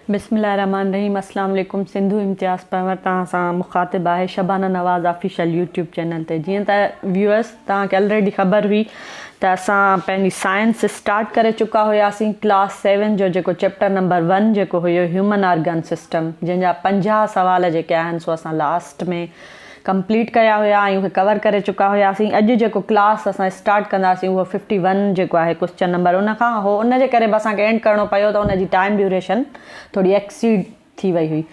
बिस्मिल्लाहिर्रहमानिर्रहीम। अस्सलाम वालेकुम। सिंधु इम्तियाज़ पंवर तव्हां सां मुखातिब आहे शबाना नवाज़ ऑफिशियल यूट्यूब चैनल ते। जीअं त व्यूअर्स तव्हांखे ऑलरेडी ख़बर हुई त असां पंहिंजी साइंस स्टार्ट करे चुका हुआसीं। क्लास 7 जो जेको चैप्टर नंबर 1 जेको हुयो ह्यूमन ऑर्गन सिस्टम, जंहिंजा 50 सवाल जेके आहिनि सो असां लास्ट में कंप्लीट कया हुआ ऐं उहे कवर करे चुका हुआसीं। अॼु जेको क्लास असां स्टार्ट कंदासीं उहो 51 जेको आहे क्वेश्चन नंबर उन खां हो, उनजे करे बि असांखे एंड करिणो पियो त उनजी टाइम ड्यूरेशन थोड़ी एक्सीड थी वई हुई।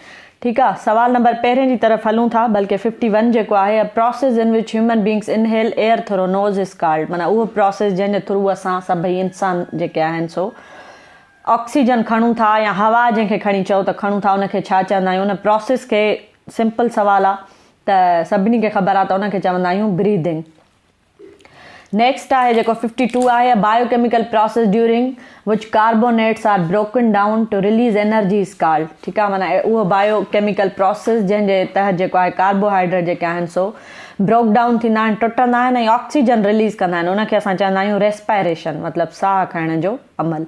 ठीकु आहे, सवाल नंबर पहिरें जी तरफ़ हलूं था। बल्कि 51 जेको आहे अ process in which human beings inhale air through nose is called, माना उहो प्रोसेस जंहिंजे थ्रू असां सभई इंसान जेके आहिनि सो ऑक्सीजन खणूं था या हवा जंहिंखे खणी चओ त खणूं था, उनखे छा चवंदा आहियूं। उन प्रोसेस खे सिंपल सवाल आहे त सभिनी खे ख़बर आहे त उनखे चवंदा आहियूं ब्रीदिंग। नेक्स्ट आहे जेको 52 आहे a biochemical process during which carbonates are broken down to release energy is called. ठीकु आहे, माना उहो बायोकेमिकल प्रोसेस जंहिंजे तहत जेको आहे कार्बोहाइड्रेट जेके आहिनि सो ब्रोक डाउन थींदा आहिनि, टुटंदा आहिनि ऐं ऑक्सीजन रिलीज़ कंदा आहिनि। उनखे असां चवंदा आहियूं रेस्पायरेशन, मतिलबु साह खणण जो अमल।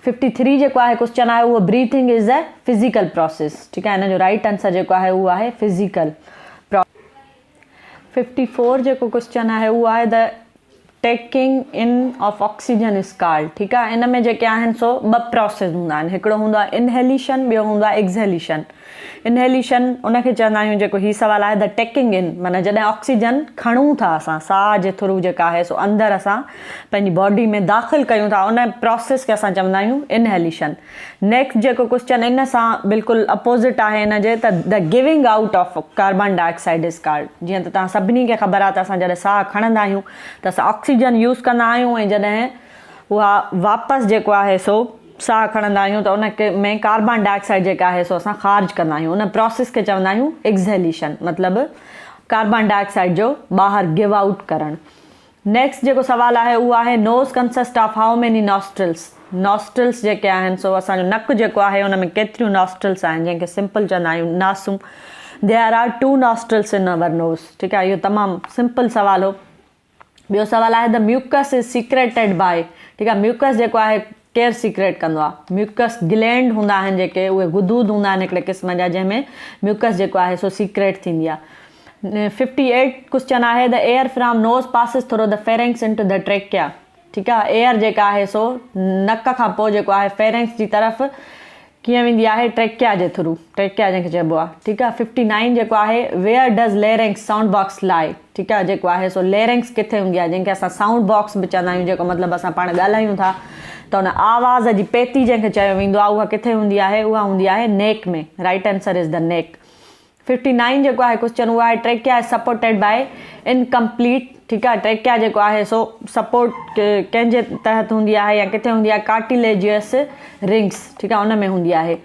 53 जेको आहे क्वेश्चन आहे उहो breathing is a physical process. ठीकु आहे, हिन जो राइट आंसर जेको आहे उहो आहे फिज़िकल। 54 जेको क्वेश्चन आहे उहो आहे the taking in of oxygen is called. ठीकु आहे, इन में जेके आहिनि सो 2 प्रोसेस हूंदा आहिनि, हिकिड़ो हूंदो आहे इनहेलिशन, ॿियो हूंदो आहे एक्सहेलिशन। इनहेलिशन उनखे चवंदा आहियूं, जेको ही सवाल आहे द टेकिंग इन, माना जॾहिं ऑक्सीजन खणूं था असां साह जे थ्रू जेका आहे सो अंदरि असां पंहिंजी बॉडी में दाख़िल कयूं था, उन प्रोसेस खे असां चवंदा आहियूं इनहेलिशन। नेक्स्ट जेको क्वेश्चन इन सां बिल्कुलु अपोज़िट आहे इन जे, त the giving out of carbon dioxide is called. जीअं त तव्हां सभिनी खे ख़बर आहे त असां जॾहिं साह खणंदा आहियूं त असां ऑक्सीजन यूज़ कंदा आहियूं ऐं जॾहिं उहा वापसि जेको आहे सो साह खणंदा आहियूं त उनखे में कार्बन डाइऑक्साइड जेका आहे सो असां ख़ारिज कंदा आहियूं। उन प्रोसेस खे चवंदा आहियूं एक्सहेलिशन, मतिलबु कार्बन डाइऑक्साइड जो ॿाहिरि गिव आउट करणु। नेक्स्ट जेको सवाल आहे उहो आहे nose consist of how many nostrils. Nostrils जेके आहिनि सो असांजो नकु जेको आहे उन में केतिरियूं नॉस्ट्रल्स आहिनि, जंहिंखे सिंपल चवंदा आहियूं नासूं। देयर आर 2 नॉस्ट्रल्स इन अवर नोज़। ठीकु आहे, इहो तमामु सिंपल सवाल हो। ॿियो सवाल आहे the mucus is secreted by. ठीकु आहे, म्यूकस जेको आहे केरु सीक्रेट कंदो आहे। म्यूकस ग्लैंड हूंदा आहिनि जेके, उहे गुदूद हूंदा आहिनि हिकिड़े क़िस्म जा, जंहिंमें म्यूकस जेको आहे सो सीक्रेट थींदी आहे। 58 क्वेश्चन आहे the air from nose passes through the pharynx into the trachea. ठीकु आहे, एयर जेका आहे सो नक खां पोइ जेको आहे फेरेंक्स जी तरफ़ कीअं वेंदी आहे, ट्रेकिया जे थ्रू, ट्रेकिया जंहिंखे चइबो आहे। ठीकु आहे, 59 जेको आहे wear does larynx sound box लाई। ठीकु आहे, जेको आहे सो लेरेंक्स किथे हूंदी आहे, जंहिंखे असां साउंड बॉक्स बि चवंदा आहियूं, जेको मतिलबु असां पाण ॻाल्हायूं था त उन आवाज़ जी पेती जंहिंखे चयो वेंदो आहे, उहा किथे हूंदी आहे, उहा हूंदी आहे नेक में। Right answer is the neck. 59 जेको आहे क्वेश्चन उहा आहे trachea is supported by incomplete. ठीकु आहे, ट्रेकिया जेको आहे सो सपोर्ट कंहिंजे तहत हूंदी आहे या किथे हूंदी आहे, कार्टिलेजियस रिंग्स। ठीकु आहे, उन में हूंदी आहे।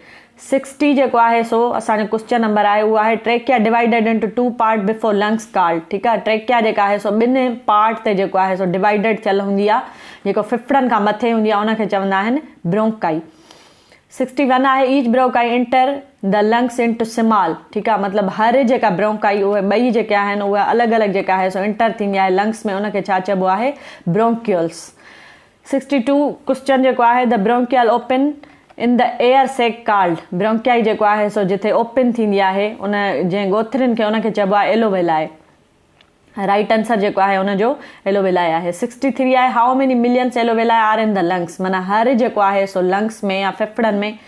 60 जेको आहे सो असांजो क्वेश्चन नंबर आहे उहो आहे trachea divided into 2 part before lungs called. ठीकु आहे, ट्रेकिया जेका आहे सो 2 पार्ट ते जेको आहे सो डिवाइडेड थियल हूंदी आहे, जेको फेफड़नि खां मथे हूंदी आहे, उनखे चवंदा आहिनि ब्रोंकाई। 61 आहे each bronchi enter the lungs into small. ठीकु आहे, मतिलबु हर जेका ब्रोंकाई उहे ॿई जेके आहिनि उहे अलॻि अलॻि जेका आहे सो इंटर थींदी आहे लंग्स में, उनखे छा चइबो आहे, ब्रोंक्यूल्स। 62 क्वेश्चन जेको आहे the bronchial open in the air सेक कॉल्ड। ब्रोंकियाई जेको आहे सो जिथे ओपन थींदी आहे उन जंहिं ॻोथरियुनि खे उनखे चइबो आहे एलोवेलाए। राइट आंसर जेको आहे उनजो एलोवेलाए आहे। 63 आहे how many millions alveoli are in the lungs, माना हर जेको आहे सो लंग्स में या फेफड़नि में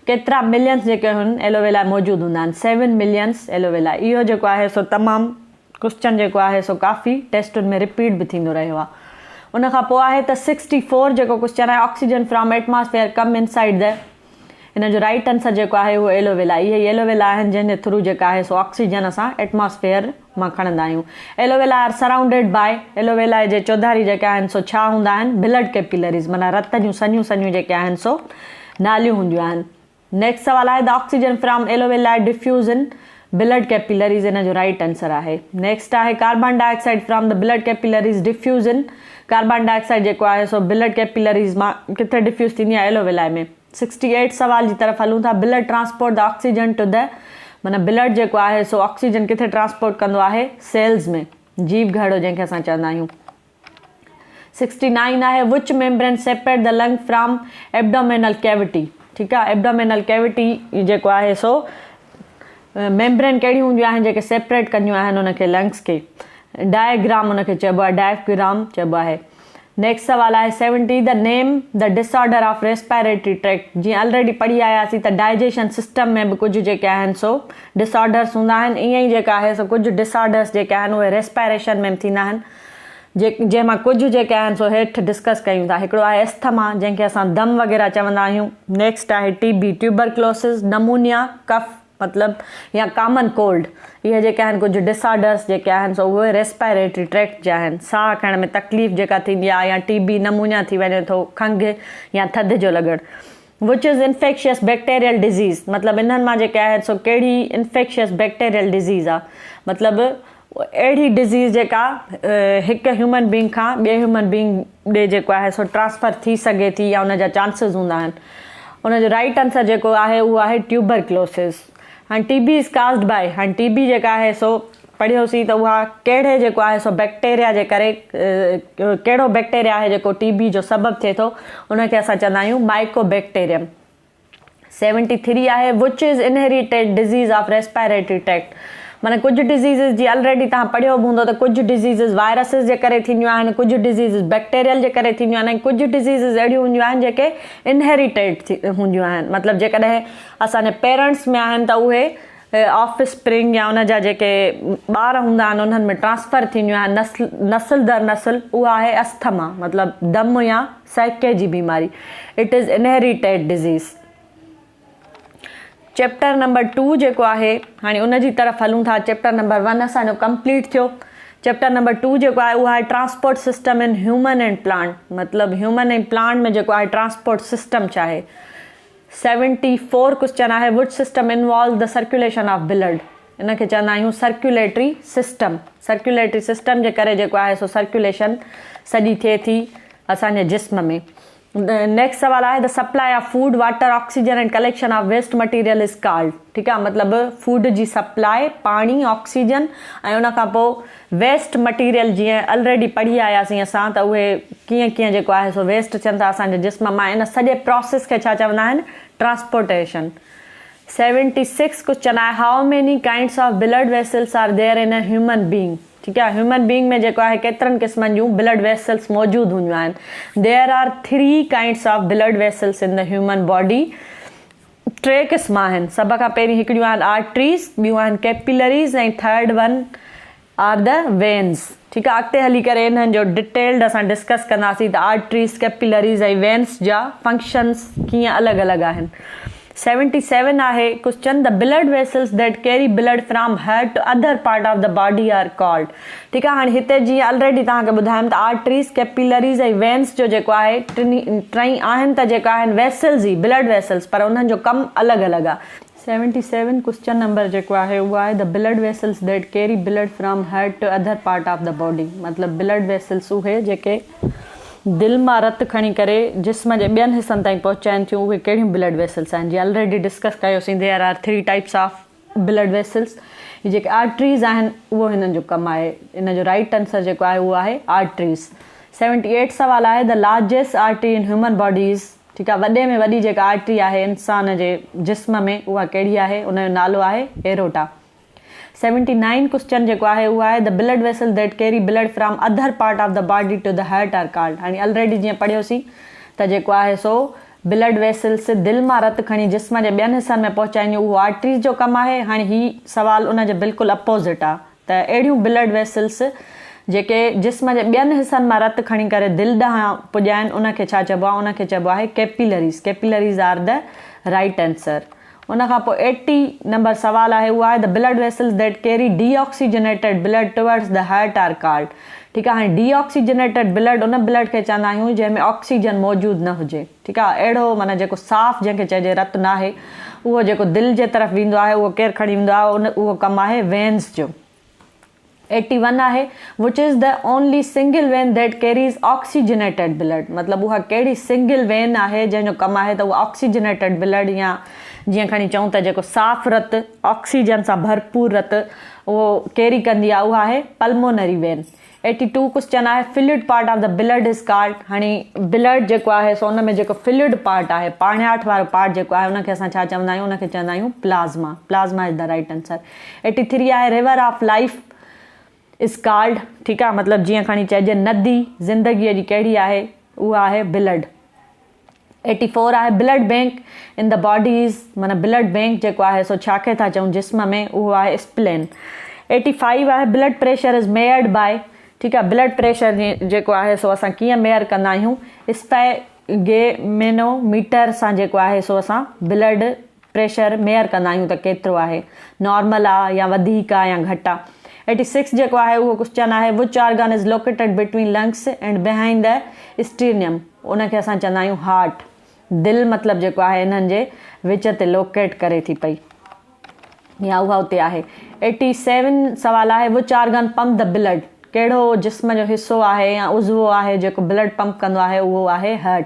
केतिरा मिलियंस जेके आहिनि एलोवेलाए मौजूदु हूंदा आहिनि। 7 मिलियंस एलोवेलाए। इहो जेको आहे सो तमामु क्वेश्चन जेको आहे सो काफ़ी टेस्टुनि में रिपीट बि थींदो रहियो आहे। उनखां पोइ आहे त 64 जेको क्वेश्चन आहे oxygen from atmosphere come inside the. इन जो राइट आंसर जेको आहे उहो एलोवेला। इहे एलोवेला आहिनि जंहिंजे थ्रू जेका आहे सो ऑक्सीजन असां एटमॉस्फेयर मां खणंदा आहियूं। एलोवेला आर सराउंडेड बाय। एलोवेला जे चौधारी जेके आहिनि सो छा हूंदा आहिनि, ब्लड कैपिलरीज़, माना रत जूं सनियूं सनियूं जेके आहिनि सो नालियूं हूंदियूं आहिनि। नेक्स्ट सवाल आहे the oxygen from alveoli diffuse in blood capillaries. इन जो राइट आंसर आहे। नेक्स्ट आहे carbon dioxide from the blood capillaries diffuse in. Carbon dioxide जेको आहे सो ब्लड कैपिलरीज़ मां किथे डिफ्यूज़ थींदी आहे, एलोवेला में। 68 सवाल जी तरफ़ हलूं था। Blood transport the oxygen to the, माना ब्लड जेको आहे सो ऑक्सीजन किथे ट्रांसपोर्ट कंदो आहे, सेल्स में, जीव घड़ो जंहिंखे असां चवंदा आहियूं। 69 आहे विच membrane separate the lung from abdominal cavity. ठीकु आहे। एब्डोमिनल कैविटी जेको आहे सो मेम्ब्रेन कहिड़ियूं हूंदियूं आहिनि जेके सेपरेट कंदियूं आहिनि उनखे लंग्स खे। डायग्राम उनखे चइबो आहे, डायफ्राम चइबो आहे। नेक्स्ट सवाल आहे 70 the name the disorder of respiratory tract. जीअं ऑलरेडी पढ़ी आयासीं त डाइजेशन सिस्टम में बि कुझु जेके आहिनि सो डिसऑर्डर्स हूंदा आहिनि, ईअं ई जेका आहे सो कुझु डिसऑर्डर्स जेके आहिनि उहे रेस्पिरेशन में थींदा आहिनि, जंहिंमां कुझु जेके आहिनि सो हेठि डिस्कस कयूं था। हिकिड़ो आहे एस्थमा जंहिंखे असां दम वग़ैरह चवंदा आहियूं। नेक्स्ट आहे TB ट्यूबरक्लोसिस, नमूनिया, कफ मतिलबु या कॉमन कोल्ड। इहे जेके आहिनि कुझु डिसऑर्डर्स जेके आहिनि सो उहे रेस्पिरेटरी ट्रैक्ट जा आहिनि। साह खणण में तकलीफ़ जेका थींदी आहे या TB नमूनिया थी वञे थो, खंघि या थधि जो लॻणु। Which is infectious bacterial disease, मतिलबु इन्हनि मां जेके आहिनि सो कहिड़ी इन्फेक्शियस बैक्टीरियल डिज़ीज़ आहे, मतिलबु अहिड़ी डिज़ीज़ जेका हिकु ह्यूमन बींग खां ॿिए ह्यूमन बींग ॾे जेको आहे सो ट्रांसफर थी सघे थी या उनजा चांसिस हूंदा आहिनि। उनजो राइट आंसर जेको आहे उहो आहे ट्यूबरक्लोसिस। हाणे TB इज़ कास्ड बाय, हाणे TB जेका आहे सो पढ़ियोसीं त उहा कहिड़े जेको आहे सो बैक्टीरिया जे करे, कहिड़ो बैक्टीरिया आहे जेको TB जो सबबु थिए थो, उनखे असां चवंदा आहियूं माइकोबैक्टीरियम। 73 आहे which is inherited disease of respiratory tract. माना कुझु डिज़ीज़िस जी ऑलरेडी तव्हां पढ़ियो बि हूंदो त कुझु डिज़ीज़िस वायरसिस जे करे थींदियूं आहिनि, कुझु डिज़ीज़िस बैक्टीरियल जे करे थींदियूं आहिनि, कुझु डिज़ीज़िस अहिड़ियूं हूंदियूं आहिनि जेके इनहेरिटेड हूंदियूं आहिनि। मतिलबु जेकॾहिं असांजे पेरेंट्स में आहिनि त उहे ऑफ स्प्रिंग या उनजा जेके ॿार हूंदा आहिनि उन्हनि में ट्रांसफर थींदियूं आहिनि नस्ल दर नस्ल। उहा आहे अस्थमा, मतिलबु दम या सैके जी बीमारी। It is inherited disease. Chapter number 2 जेको आहे हाणे उनजी तरफ़ हलूं था। चैप्टर नंबर 1 असांजो कंप्लीट थियो। चैप्टर नंबर 2 जेको आहे उहा आहे transport system in human and plant, मतिलबु ह्यूमन एंड प्लांट में जेको आहे ट्रांसपोर्ट सिस्टम छा आहे। 74 क्वेश्चन आहे which system involve the circulation of blood. इनखे चवंदा आहियूं सर्कुलेटरी सिस्टम। सर्कुलेटरी सिस्टम जे करे जेको आहे सो सर्कुलेशन सॼी थिए थी असांजे जिस्म में। नेक्स्ट सवाल आहे the supply of food, water, oxygen and collection of waste material is called. ठीकु आहे, मतिलबु फूड जी सप्लाई, पाणी, ऑक्सीजन ऐं उनखां पोइ वेस्ट मटीरियल जीअं ऑलरेडी पढ़ी आयासीं असां त उहे कीअं कीअं जेको आहे सो वेस्ट थियनि था असांजे जिस्म मां। इन सॼे प्रोसेस खे छा चवंदा आहिनि, ट्रांसपोर्टेशन। 76 क्वेश्चन आहे how many kinds of blood vessels are there in a human being. ठीकु आहे, ह्यूमन बींग में जेको आहे केतिरनि क़िस्मनि जूं ब्लड वेसल्स मौजूदु हूंदियूं आहिनि। There are 3 kinds of blood vessels in the human body. 3 क़िस्म आहिनि। सभ खां पहिरीं हिकिड़ियूं आहिनि आर्टरीज़, ॿियूं आहिनि कैपिलरीज़ ऐं third one are the veins. ठीकु आहे, अॻिते हली करे इन्हनि जो डिटेल्ड असां डिस्कस कंदासीं त आर्टरीज़, कैपिलरीज़ ऐं वेन्स जा फंक्शन्स कीअं अलॻि अलॻि आहिनि। 77 आहे question the blood vessels that carry blood from heart to other part of the body are called. ठीकु आहे, हाणे हिते जीअं ऑलरेडी तव्हांखे ॿुधायमि त आर्टरीज़, कैपिलरीज़ ऐं वेन्स जो जेको आहे टई आहिनि त जेका आहिनि वेसल्स ई ब्लड वेसल्स, पर उन्हनि जो कमु अलॻि अलॻि आहे। 77 क्वेश्चन नंबर जेको आहे उहो आहे the blood vessels that carry blood from heart to other part of the body. मतिलबु ब्लड वेसल्स उहे जेके दिलि मां रतु खणी करे जिस्म जे ॿियनि हिसनि ताईं पहुचाइनि थियूं, उहे कहिड़ियूं ब्लड वेसल्स आहिनि। जीअं ऑलरेडी डिस्कस कयोसीं there are 3 types of blood vessels. हीअ जेके आर्टरीज़ आहिनि उहो हिननि जो कमु आहे। इन जो राइट आंसर जेको आहे उहो आहे आर्टरीज़। 78 सवाल आहे the largest artery in human bodies. ठीकु आहे, वॾे में वॾी जेका आर्टरी आहे इंसान जे जिस्म में उहा कहिड़ी आहे, उनजो नालो आहे एरोटा। 79 क्वेश्चन जेको आहे उहो आहे the blood vessel that carry blood from other part of the body to the heart are called. हाणे ऑलरेडी जीअं पढ़ियोसीं त जेको आहे सो ब्लड वेसल्स दिलि मां रतु खणी जिस्म जे ॿियनि हिसनि में पहुचाईंदियूं, उहो आर्टरीज़ जो कमु आहे। हाणे हीउ सुवालु उनजे बिल्कुलु अपोज़िट आहे त अहिड़ियूं ब्लड वेसल्स जेके जिस्म जे ॿियनि हिसनि मां रतु खणी करे दिलि ॾांहुं पुॼाइनि उनखे छा चइबो आहे, उनखे चइबो आहे capillaries. Capillaries are the right answer. उनखां पोइ 80 नंबर सवाल आहे उहो आहे the blood vessels that carry deoxygenated blood towards the heart are called. ठीकु आहे, हाणे डीऑक्सीजनेटेड ब्लड उन ब्लड खे चवंदा आहियूं जंहिंमें ऑक्सीजन मौजूदु न हुजे। ठीकु आहे, अहिड़ो माना जेको साफ़ जंहिंखे चइजे रतु न आहे, उहो जेको दिलि जे तरफ़ वेंदो आहे उहो केरु खणी वेंदो आहे, उहो कमु आहे वेन्स जो। 81 आहे which is the only single van that Carey's oxygenated blood. मतिलबु उहा कहिड़ी सिंगल वेन आहे जंहिंजो कमु आहे त उहा ऑक्सीजनेटेड ब्लड या जीअं खणी चऊं त जेको साफ़ रतु ऑक्सीजन सां भरपूर रतु उहो कैरी कंदी आहे, उहा आहे पल्मोनरी वेन। 82 क्वेश्चन आहे field part of the blood is called. हाणे ब्लड जेको आहे सो उन में जेको फिल्ड पार्ट आहे पाणियाठ वारो पार्ट जेको आहे उनखे असां छा चवंदा आहियूं, उनखे चवंदा आहियूं plasma. Plasma is the right answer. 83 आहे river of life is called. ठीकु आहे, मतिलबु जीअं खणी चइजे नदी ज़िंदगीअ जी कहिड़ी आहे, उहा आहे ब्लड। 84 आहे blood bank in the body is, माना ब्लड बैंक जेको आहे सो छा खे था चऊं जिस्म में, उहो आहे स्प्लेन। 85 आहे blood pressure is measured by. ठीकु आहे, ब्लड प्रेशर जेको आहे सो असां कीअं मेयर कंदा आहियूं, स्पेगेमेनोमीटर सां जेको आहे सो असां ब्लड प्रेशर मेयर कंदा आहियूं त केतिरो आहे, नॉर्मल आहे या वधीक आहे या घटि आहे। 86 जेको आहे उहो क्वेश्चन आहे which organ is located between lungs and behind the sternum. उनखे असां चवंदा आहियूं हार्ट। दिलि मतिलबु जेको आहे इन्हनि जे विच ते लोकेट करे थी पई या उहा उते आहे। 87 सवाल आहे which organ pump the blood. कहिड़ो जिस्म जो हिसो आहे या उज़वो आहे जेको ब्लड पंप कंदो आहे, उहो आहे हार्ट।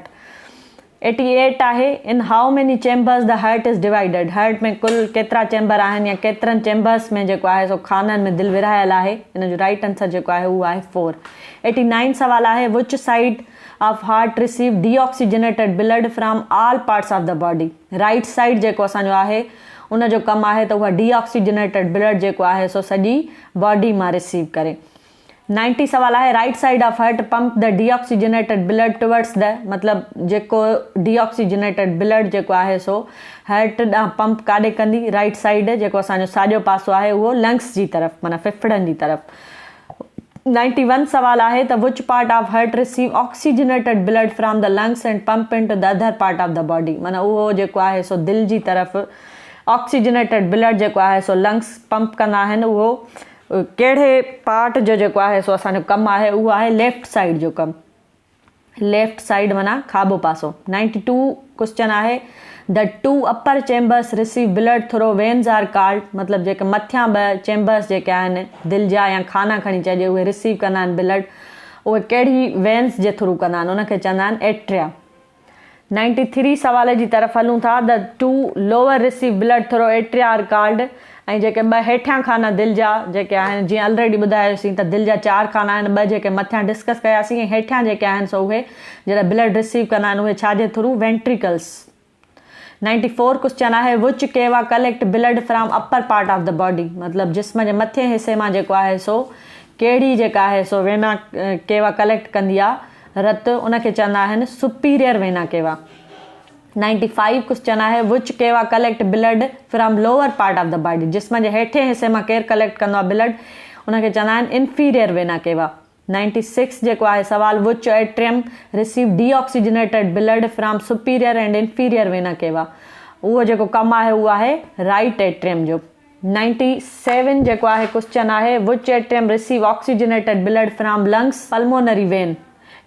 88 आहे in how many chambers the heart is divided. Heart में कुल केतिरा चैम्बर आहिनि या केतिरनि चैम्बर्स में जेको आहे सो खाननि में दिलि विरहायल आहे, इन जो राइट आंसर जेको आहे उहो आहे 4। 89 सवाल आहे which side of heart receive deoxygenated blood from all parts of the body. Right side जेको असांजो आहे उनजो कमु आहे त उहा डीऑक्सीजनेटेड ब्लड जेको आहे सो सॼी बॉडी मां रिसीव करे। 90 सवाल आहे right side of heart pump the deoxygenated blood towards the, मतिलबु जेको डीऑक्सीजनेटेड ब्लड जेको आहे सो हार्ट ॾांहुं पंप काॾे कंदी, राइट साइड जेको असांजो साॼो पासो आहे उहो लंग्स जी तरफ़, माना फेफड़नि जी तरफ़। 91 सवाल आहे त which part of heart receive oxygenated blood from the lungs and pump into the other part of the body. माना उहो जेको आहे सो दिलि जी तरफ़ ऑक्सीजनेटेड ब्लड जेको आहे सो लंग्स पंप कंदा आहिनि, उहो कहिड़े पार्ट जो जेको आहे सो असांजो कमु आहे, उहो आहे लेफ्ट साइड जो कमु। लेफ्ट साइड माना खाॿो पासो। 92 क्वेश्चन आहे the two upper chambers receive blood through veins are called. मतिलबु जेके मथियां ॿ चैम्बर्स जेके आहिनि दिलि जा या खाना खणी चइजे उहे रिसीव कंदा आहिनि ब्लड, उहे कहिड़ी वेन्स जे थ्रू कंदा आहिनि, उनखे चवंदा आहिनि एट्रिया। 93 सवाल जी तरफ़ हलूं था। The two lower receive blood through atria are called. ऐं जेके ॿ हेठियां खाना दिलि जा जेके आहिनि, जीअं ऑलरेडी ॿुधायोसीं त दिलि जा 4 खाना आहिनि, ॿ जेके मथियां डिस्कस कयासीं, ऐं हेठियां जेके आहिनि सो उहे जॾहिं ब्लड रिसीव कंदा आहिनि उहे छाजे थ्रू, वेंट्रिकल्स। 94 क्वेश्चन आहे विच केवा collect blood from upper part of the body. मतिलबु जिस्म जे मथे हिसे मां जेको आहे सो कहिड़ी जेका आहे सो वेना केवा कलेक्ट कंदी आहे रत, उनखे चवंदा आहिनि सुपीरियर वेना केवा। 95 क्वेश्चन आहे विच केवा collect blood from lower part of the body. जिस्म जे हेठे हिसे मां केरु कलेक्ट कंदो आहे ब्लड, उनखे चवंदा आहिनि इंफीरियर वेना केवा। 96 जेको आहे सवाल विच atrium receive deoxygenated blood from superior and inferior vena cava. उहो जेको कमु आहे उहो आहे राइट एट्रियम जो। 97 जेको आहे क्वेश्चन आहे विच atrium receive oxygenated blood from lungs pulmonary vein.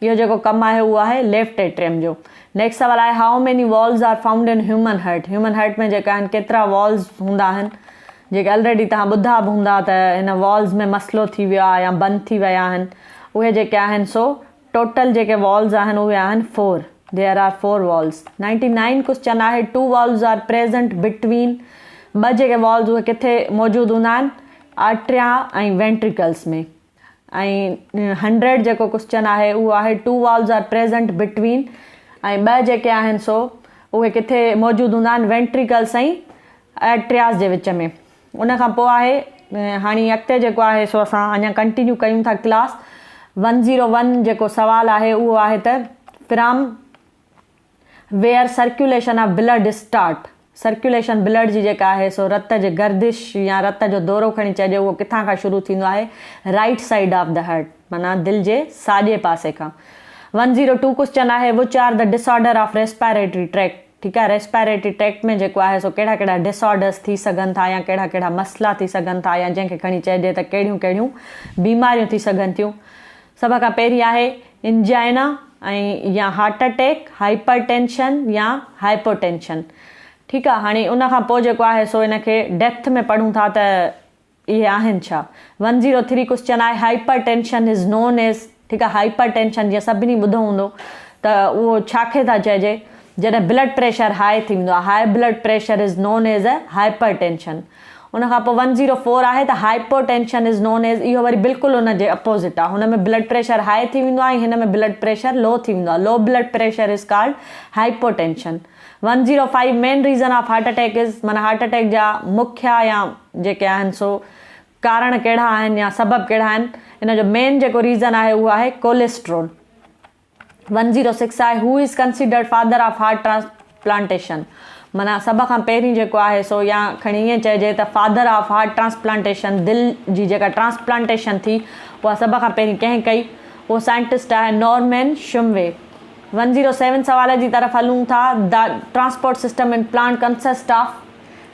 इहो जेको कमु आहे उहो आहे लेफ्ट एट्रियम जो। नेक्स्ट सवाल आहे how many walls are found in human heart. Human heart में जेका आहिनि केतिरा वॉल्स हूंदा आहिनि, जेके ऑलरेडी तव्हां ॿुधा बि हूंदा त हिन वॉल्स में मसइलो थी वियो आहे या बंदि थी विया आहिनि, उहे जेके आहिनि सो टोटल जेके वॉल्स आहिनि उहे आहिनि 4। There are 4 walls. 99 क्वेश्चन आहे two walls are present between. ॿ जेके वॉल्स उहे किथे मौजूदु हूंदा आहिनि, आर्ट्रिया ऐं वेंट्रिकल्स में। ऐं 100 जेको क्वेश्चन आहे उहो आहे two walls are present between, ऐं ॿ जेके आहिनि सो उहे किथे मौजूदु हूंदा आहिनि, वेंट्रिकल्स ऐं आर्ट्रियास जे विच में। उनखां पोइ आहे हाणे अॻिते जेको आहे सो असां अञा कंटिन्यू कयूं था क्लास। 101 जेको सवाल आहे उहो आहे त from where circulation of blood start. Circulation blood जी जेका आहे सो रत जी गर्दिश या रत जो दौरो खणी चइजे उहो किथां खां शुरू थींदो आहे, right side of the heart, माना दिलि जे साॼे पासे खां। 102 क्वेश्चन आहे which are the disorder of respiratory tract. ठीकु आहे, रेस्पिरेटरी ट्रैक्ट में जेको आहे सो कहिड़ा कहिड़ा डिसऑर्डर्स थी सघनि था या कहिड़ा कहिड़ा मसइला थी सघनि था, या जंहिंखे खणी चइजे त कहिड़ियूं कहिड़ियूं बीमारियूं थी सघनि थियूं। सभ खां पहिरीं आहे इंजाइना ऐं या हार्ट अटैक, हाइपर टेंशन या हाइपोटेंशन। ठीकु आहे, हाणे उनखां पोइ जेको आहे सो इनखे डेप्थ में पढ़ूं था त इहे आहिनि छा। 103 क्वेश्चन आहे hyper tension is non as. ठीकु आहे, हाइपर टेंशन जीअं सभिनी ॿुधो हूंदो त उहो छाखे था चइजे, जॾहिं ब्लड प्रेशर हाई थींदो आहे, high blood pressure is non as a hyper tension. उन खां पोइ 104 आहे त हाइपोटेंशन इज़ नोन एज़, इहो वरी बिल्कुलु उन जे अपोज़िट आहे। हुन में ब्लड प्रेशर हाई थी वेंदो आहे, हिन में ब्लड प्रेशर लो थी वेंदो आहे। Low blood pressure is called hypotension. 105 main reason of heart attack is, माना हार्ट अटैक जा मुख्य या जेके आहिनि सो कारण कहिड़ा आहिनि या सबब कहिड़ा आहिनि, इन जो मेन जेको रीज़न आहे उहो आहे कोलेस्ट्रोल। 106 आहे who is considered father of heart transplantation, माना सभ खां पहिरीं जेको आहे सो या खणी ईअं चइजे त फादर ऑफ हार्ट ट्रांसप्लांटेशन, दिलि जी जेका ट्रांसप्लांटेशन थी उहा सभ खां पहिरीं कंहिं कई, उहो साइंटिस्ट आहे नॉर्मन शिमवे। 107 सवाल जी तरफ़ हलूं था। The transport system in plant consist of,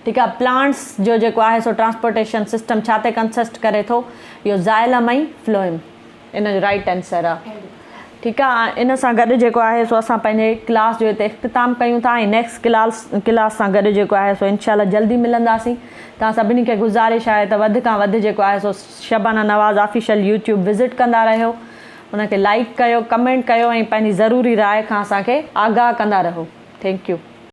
ठीकु आहे, प्लांट्स जो जेको आहे सो ट्रांसपोर्टेशन सिस्टम छा ते कंसिस्ट करे थो, इहो ज़ाइलम ऐं फ्लोएम इन जो राइट आंसर आहे। ठीकु आहे, इन सां गॾु जेको आहे सो असां पंहिंजे क्लास जो हिते इख़्तिताम कयूं था ऐं नेक्स्ट क्लास सां गॾु जेको आहे सो इनशाला जल्दी मिलंदासीं। तव्हां सभिनी खे गुज़ारिश आहे त वधि खां वधि जेको आहे सो शबाना नवाज़ ऑफिशियल यूट्यूब विज़िट कंदा रहियो, उनखे लाइक कयो, कमेंट कयो ऐं पंहिंजी ज़रूरी राय खां असांखे आगाह कंदा रहो। Thank U.